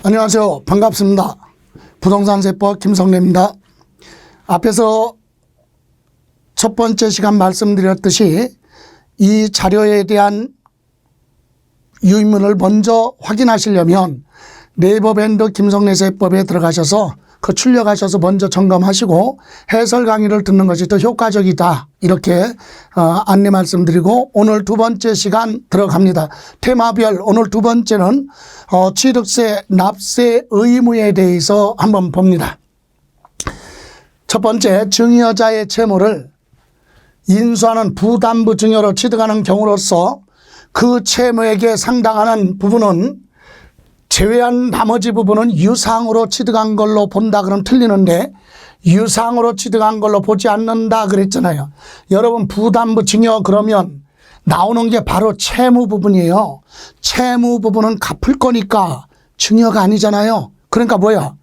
안녕하세요. 반갑습니다. 부동산세법 김성래입니다. 앞에서 첫 번째 시간 말씀드렸듯이 이 자료에 대한 유인문을 먼저 확인하시려면 네이버 밴드 김성래 세법에 들어가셔서 그 출력하셔서 먼저 점검하시고 해설 강의를 듣는 것이 더 효과적이다, 이렇게 안내 말씀드리고 오늘 두 번째 시간 들어갑니다. 테마별 오늘 두 번째는 취득세 납세 의무에 대해서 한번 봅니다. 첫 번째, 증여자의 채무를 인수하는 부담부 증여로 취득하는 경우로서 그 채무액에 상당하는 부분은 제외한 나머지 부분은 유상으로 취득한 걸로 본다 그러면 틀리는데, 유상으로 취득한 걸로 보지 않는다 그랬잖아요. 여러분, 부담부 증여 그러면 나오는 게 바로 채무 부분이에요. 채무 부분은 갚을 거니까 증여가 아니잖아요. 그러니까 뭐야?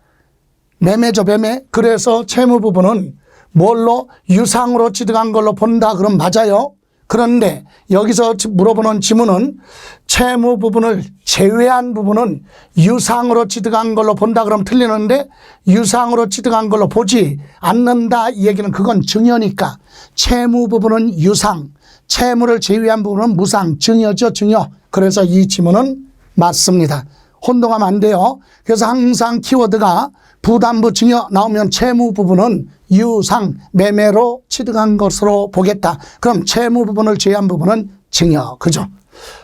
매매죠, 매매. 그래서 채무 부분은 뭘로? 유상으로 취득한 걸로 본다 그럼 맞아요. 그런데 여기서 물어보는 지문은 채무 부분을 제외한 부분은 유상으로 취득한 걸로 본다 그러면 틀리는데, 유상으로 취득한 걸로 보지 않는다 이 얘기는 그건 증여니까 채무 부분은 유상, 채무를 제외한 부분은 무상, 증여죠, 증여. 그래서 이 지문은 맞습니다. 혼동하면 안 돼요. 그래서 항상 키워드가 부담부 증여 나오면 채무 부분은 유상, 매매로 취득한 것으로 보겠다. 그럼 채무 부분을 제외한 부분은 증여, 그죠?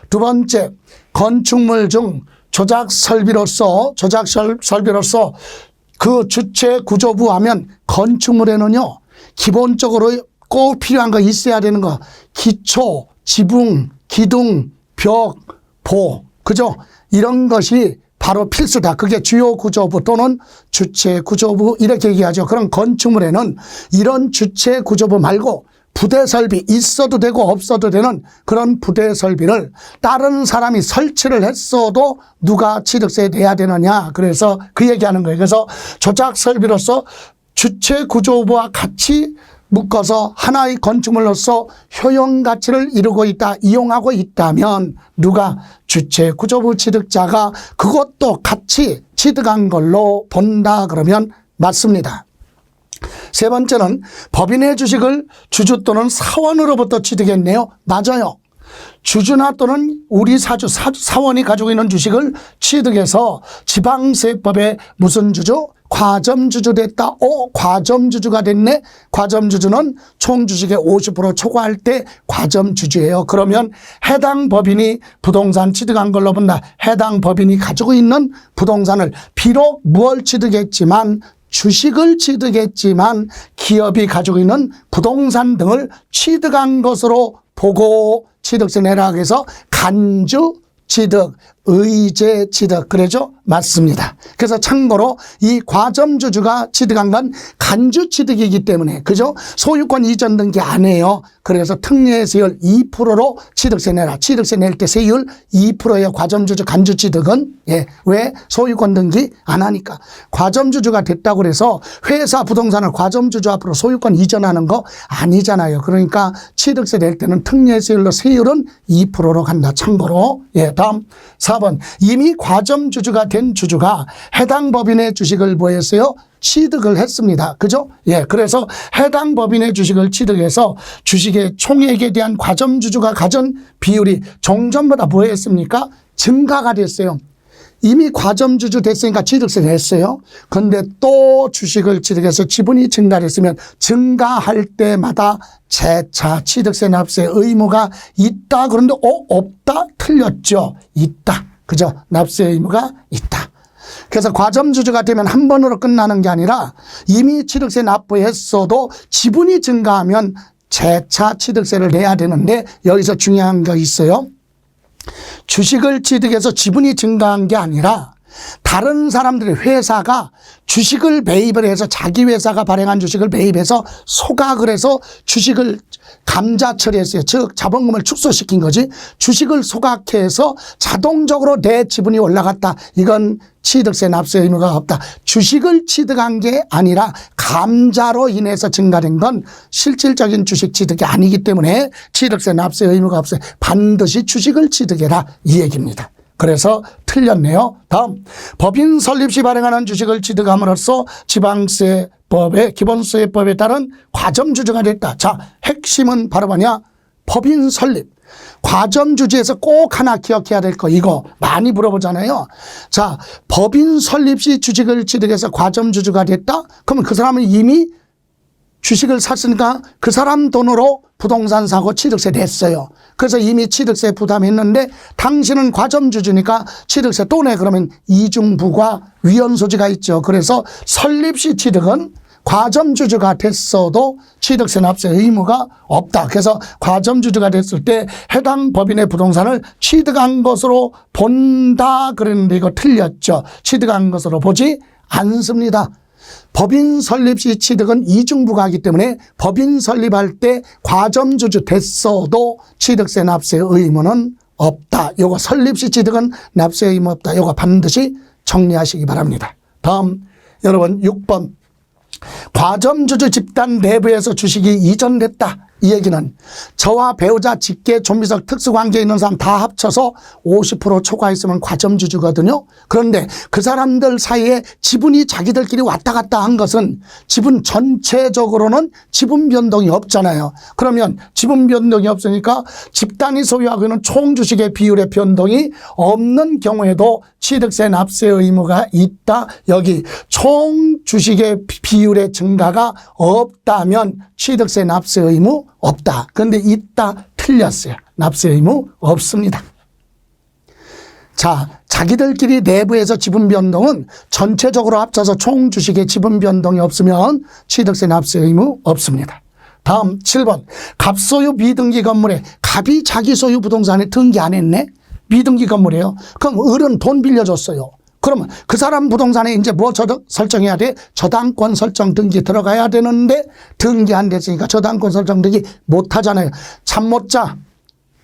두 번째, 건축물 중 조작 설비로서 그 주체 구조부 하면 건축물에는요, 기본적으로 꼭 필요한 거 있어야 되는 거, 기초, 지붕, 기둥, 벽, 보, 그죠? 이런 것이 바로 필수다. 그게 주요 구조부 또는 주체 구조부 이렇게 얘기하죠. 그럼 건축물에는 이런 주체 구조부 말고 부대 설비, 있어도 되고 없어도 되는 그런 부대 설비를 다른 사람이 설치를 했어도 누가 취득세 내야 되느냐. 그래서 그 얘기하는 거예요. 그래서 조작 설비로서 주체 구조부와 같이 묶어서 하나의 건축물로서 효용 가치를 이루고 있다, 이용하고 있다면 누가? 주체 구조부 취득자가 그것도 같이 취득한 걸로 본다 그러면 맞습니다. 세 번째는 법인의 주식을 주주 또는 사원으로부터 취득했네요. 맞아요. 주주나 또는 우리 사원이 가지고 있는 주식을 취득해서 지방세법에 무슨 주주? 과점주주 됐다. 과점주주가 됐네. 과점주주는 총주식의 50% 초과할 때 과점주주예요. 그러면 해당 법인이 부동산 취득한 걸로 본다. 해당 법인이 가지고 있는 부동산을 비록 무얼 취득했지만 주식을 취득했지만 기업이 가지고 있는 부동산 등을 취득한 것으로 보고 취득세 내라 해서 간주 취득, 의제 취득, 그러죠? 맞습니다. 그래서 참고로 이 과점주주가 취득한 건 간주 취득이기 때문에, 그죠? 소유권 이전 등기 안 해요. 그래서 특례세율 2%로 취득세 내라. 취득세 낼 때 세율 2%예요. 과점주주 간주 취득은. 예. 왜? 소유권 등기 안 하니까. 과점주주가 됐다고 해서 회사 부동산을 과점주주 앞으로 소유권 이전하는 거 아니잖아요. 그러니까 취득세 낼 때는 특례세율로 세율은 2%로 간다. 참고로. 예. 다음 4번. 이미 과점주주가 된 주주가 해당 법인의 주식을 뭐 했어요? 취득을 했습니다. 그죠? 예. 그래서 해당 법인의 주식을 취득해서 주식의 총액에 대한 과점주주가 가진 비율이 종전보다 뭐 했습니까? 증가가 됐어요. 이미 과점주주 됐으니까 취득세 냈어요. 그런데 또 주식을 취득해서 지분이 증가했으면 증가할 때마다 재차 취득세 납세 의무가 있다. 그런데 없다? 틀렸죠. 있다. 그죠? 납세 의무가 있다. 그래서 과점주주가 되면 한 번으로 끝나는 게 아니라 이미 취득세 납부했어도 지분이 증가하면 재차 취득세를 내야 되는데 여기서 중요한 거 있어요. 주식을 취득해서 지분이 증가한 게 아니라 다른 사람들의 회사가 주식을 매입을 해서 자기 회사가 발행한 주식을 매입해서 소각을 해서 주식을 감자 처리했어요. 즉 자본금을 축소시킨 거지. 주식을 소각해서 자동적으로 내 지분이 올라갔다. 이건 취득세 납세 의무가 없다. 주식을 취득한 게 아니라 감자로 인해서 증가된 건 실질적인 주식 취득이 아니기 때문에 취득세 납세 의무가 없어요. 반드시 주식을 취득해라 이 얘기입니다. 그래서 틀렸네요. 다음, 법인 설립 시 발행하는 주식을 취득함으로써 지방세법의 기본세법에 따른 과점주주가 됐다. 자, 핵심은 바로 뭐냐? 법인 설립. 과점주주에서 꼭 하나 기억해야 될 거, 이거 많이 물어보잖아요. 자, 법인 설립 시 주식을 취득해서 과점주주가 됐다? 그러면 그 사람은 이미 주식을 샀으니까 그 사람 돈으로 부동산 사고 취득세 냈어요. 그래서 이미 취득세 부담했는데 당신은 과점주주니까 취득세 또 내. 그러면 이중부과 위헌소지가 있죠. 그래서 설립 시 취득은 과점주주가 됐어도 취득세 납세 의무가 없다. 그래서 과점주주가 됐을 때 해당 법인의 부동산을 취득한 것으로 본다 그랬는데 이거 틀렸죠. 취득한 것으로 보지 않습니다. 법인 설립 시 취득은 이중부가 하기 때문에 법인 설립할 때 과점주주 됐어도 취득세 납세 의무는 없다. 요거 설립 시 취득은 납세 의무 없다. 요거 반드시 정리하시기 바랍니다. 다음, 여러분 6번. 과점주주 집단 내부에서 주식이 이전됐다. 이 얘기는 저와 배우자, 직계, 존비속, 특수관계에 있는 사람 다 합쳐서 50% 초과했으면 과점주주거든요. 그런데 그 사람들 사이에 지분이 자기들끼리 왔다 갔다 한 것은 지분 전체적으로는 지분 변동이 없잖아요. 그러면 지분 변동이 없으니까 집단이 소유하고 있는 총주식의 비율의 변동이 없는 경우에도 취득세 납세 의무가 있다. 여기 총주식의 비율의 증가가 없다면 취득세 납세 의무 없다. 그런데 있다, 틀렸어요. 납세 의무 없습니다. 자, 자기들끼리 내부에서 지분 변동은 전체적으로 합쳐서 총 주식의 지분 변동이 없으면 취득세 납세 의무 없습니다. 다음 7번. 갑소유 미등기 건물에 갑이 자기 소유 부동산에 등기 안 했네? 미등기 건물이에요. 그럼 을은 돈 빌려줬어요. 그러면 그 사람 부동산에 이제 뭐 설정해야 돼? 저당권 설정 등기 들어가야 되는데 등기 안 됐으니까 저당권 설정 등기 못 하잖아요. 잠 못 자.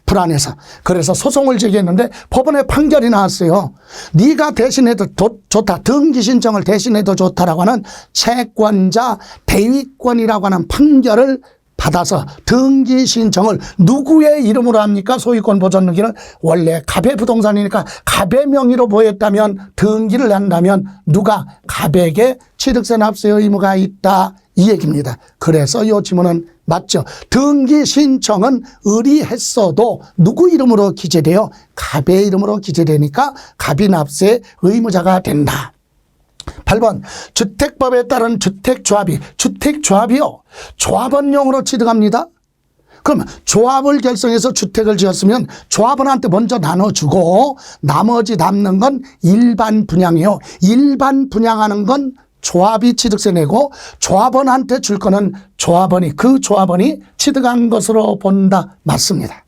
불안해서. 그래서 소송을 제기했는데 법원에 판결이 나왔어요. 네가 대신해도 좋다. 등기 신청을 대신해도 좋다라고 하는 채권자 대위권이라고 하는 판결을 받아서 등기 신청을 누구의 이름으로 합니까? 소유권 보존 등기는 원래 갑의 부동산이니까 갑의 명의로 보였다면 등기를 한다면 누가 갑에게 취득세 납세 의무가 있다 이 얘기입니다. 그래서 이 지문은 맞죠. 등기 신청은 을이 했어도 누구 이름으로 기재돼요? 갑의 이름으로 기재되니까 갑이 납세 의무자가 된다. 8번 주택법에 따른 주택조합이 주택조합이요. 조합원용으로 취득합니다. 그러면 조합을 결성해서 주택을 지었으면 조합원한테 먼저 나눠주고 나머지 남는 건 일반 분양이에요. 일반 분양하는 건 조합이 취득세 내고 조합원한테 줄 거는 조합원이 그 조합원이 취득한 것으로 본다. 맞습니다.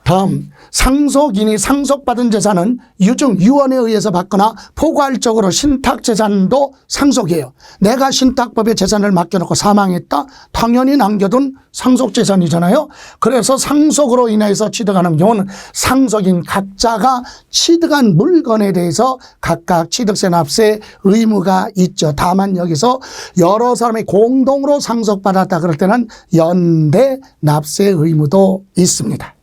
다음 상속인이 상속받은 재산은 유증, 유언에 의해서 받거나 포괄적으로 신탁재산도 상속이에요. 내가 신탁법에 재산을 맡겨놓고 사망했다? 당연히 남겨둔 상속재산이잖아요. 그래서 상속으로 인해서 취득하는 경우는 상속인 각자가 취득한 물건에 대해서 각각 취득세 납세 의무가 있죠. 다만 여기서 여러 사람이 공동으로 상속받았다 그럴 때는 연대 납세 의무도 있습니다.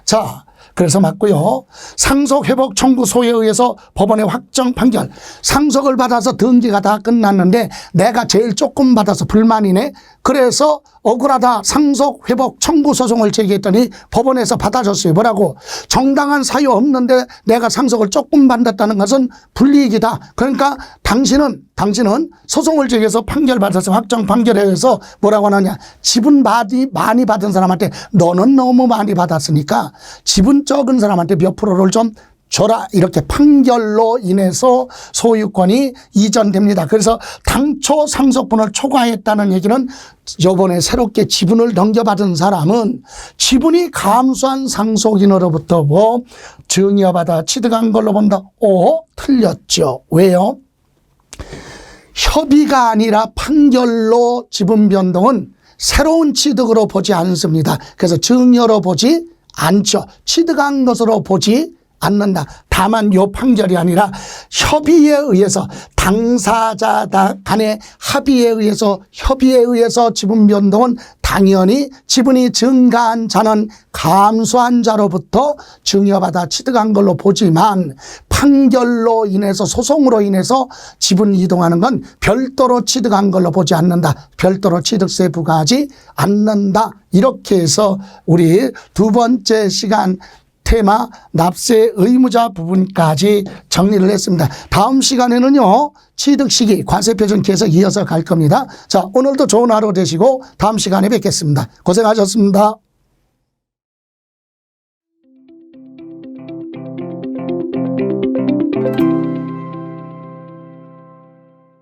자, 그래서 맞고요. 상속회복 청구 소에 의해서 법원의 확정 판결. 상속을 받아서 등기가 다 끝났는데 내가 제일 조금 받아서 불만이네. 그래서 억울하다 상속회복 청구 소송을 제기했더니 법원에서 받아줬어요. 뭐라고? 정당한 사유 없는데 내가 상속을 조금 받았다는 것은 불이익이다. 그러니까 당신은 소송을 제기해서 판결 받아서 확정 판결에 의해서 뭐라고 하느냐. 지분 많이 받은 사람한테 너는 너무 많이 받았으니까 지분 적은 사람한테 몇 프로를 좀 줘라. 이렇게 판결로 인해서 소유권이 이전됩니다. 그래서 당초 상속분을 초과했다는 얘기는 이번에 새롭게 지분을 넘겨받은 사람은 지분이 감소한 상속인으로부터 뭐 증여받아 취득한 걸로 본다. 틀렸죠. 왜요? 협의가 아니라 판결로 지분 변동은 새로운 취득으로 보지 않습니다. 그래서 증여로 보지 않죠. 취득한 것으로 보지 않는다. 다만 이 판결이 아니라 협의에 의해서 당사자 간의 협의에 의해서 지분 변동은 당연히 지분이 증가한 자는 감소한 자로부터 증여받아 취득한 걸로 보지만 판결로 인해서 소송으로 인해서 지분 이동하는 건 별도로 취득한 걸로 보지 않는다. 별도로 취득세 부과하지 않는다. 이렇게 해서 우리 두 번째 시간 테마 납세 의무자 부분까지 정리를 했습니다. 다음 시간에는요, 취득 시기 관세 표준 계속 이어서 갈 겁니다. 자, 오늘도 좋은 하루 되시고 다음 시간에 뵙겠습니다. 고생하셨습니다.